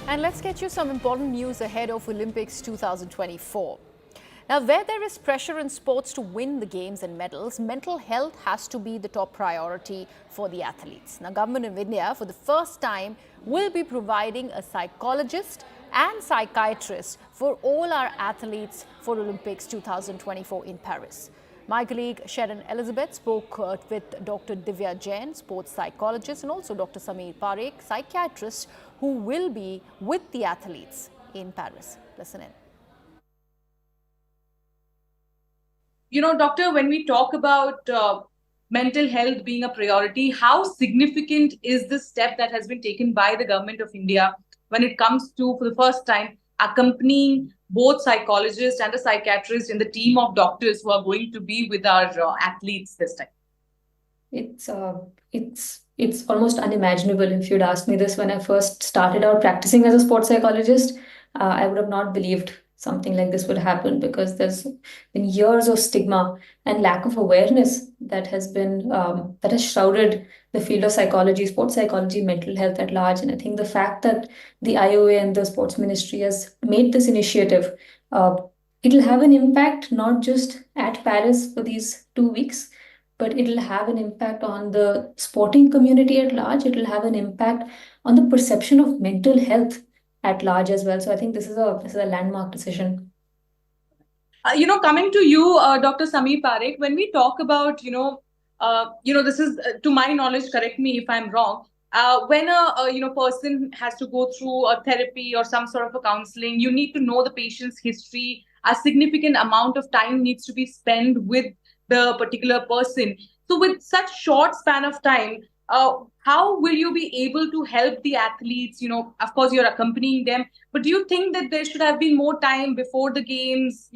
And let's get you some important news ahead of Olympics 2024. Now, where there is pressure in sports to win the games and medals, mental health has to be the top priority for the athletes. Now, Government of India, for the first time, will be providing a psychologist and psychiatrist for all our athletes for Olympics 2024 in Paris. My colleague Sharon Elizabeth spoke with Dr. Divya Jain, sports psychologist, and also Dr. Sameer Parekh, psychiatrist, who will be with the athletes in Paris. Listen in. You know, doctor, when we talk about mental health being a priority, how significant is this step that has been taken by the Government of India when it comes to, for the first time, accompanying both psychologists and a psychiatrist in the team of doctors who are going to be with our athletes this time? It's almost unimaginable. If you'd asked me this when I first started out practicing as a sports psychologist, I would have not believed something like this would happen, because there's been years of stigma and lack of awareness that has shrouded the field of psychology, sports psychology, mental health at large. And I think the fact that the IOA and the sports ministry has made this initiative, it'll have an impact not just at Paris for these 2 weeks, but it'll have an impact on the sporting community at large. It'll have an impact on the perception of mental health at large as well. So I think this is a landmark decision. Coming to you, Dr. Sameer Parekh, when we talk about, this is, to my knowledge, correct me if I'm wrong, when a person has to go through a therapy or some sort of a counseling, you need to know the patient's history. A significant amount of time needs to be spent with the particular person. So with such short span of time, how will you be able to help the athletes? Of course, you're accompanying them, but do you think that there should have been more time before the games,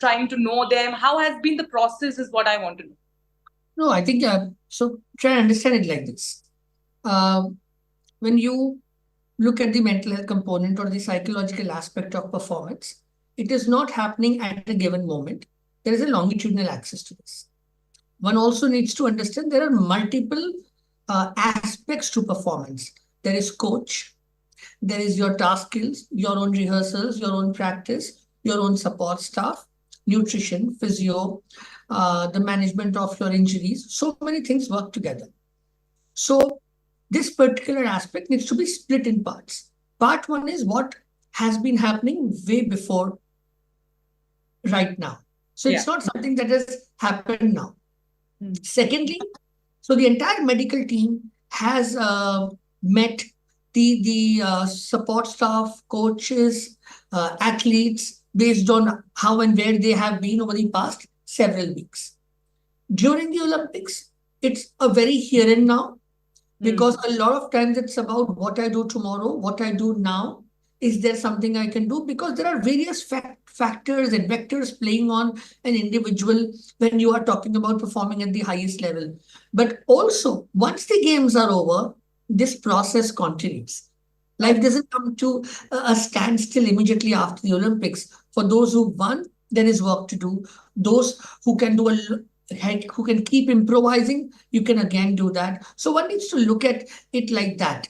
trying to know them? How has been the process is what I want to know. No, I think, so try and understand it like this. When you look at the mental health component or the psychological aspect of performance, it is not happening at a given moment. There is a longitudinal access to this. One also needs to understand there are multiple aspects to performance. There is coach, there is your task skills, your own rehearsals, your own practice, your own support staff, nutrition, physio, the management of your injuries. So many things work together. So this particular aspect needs to be split in parts. Part one is what has been happening way before right now. So it's not something that has happened now. Secondly, so the entire medical team has met the support staff, coaches, athletes based on how and where they have been over the past several weeks. During the Olympics, it's a very here and now, because a lot of times it's about what I do tomorrow, what I do now. Is there something I can do? Because there are various factors and vectors playing on an individual when you are talking about performing at the highest level. But also, once the games are over, this process continues. Life doesn't come to a standstill immediately after the Olympics. For those who won, there is work to do. Those who can who can keep improvising, you can again do that. So one needs to look at it like that.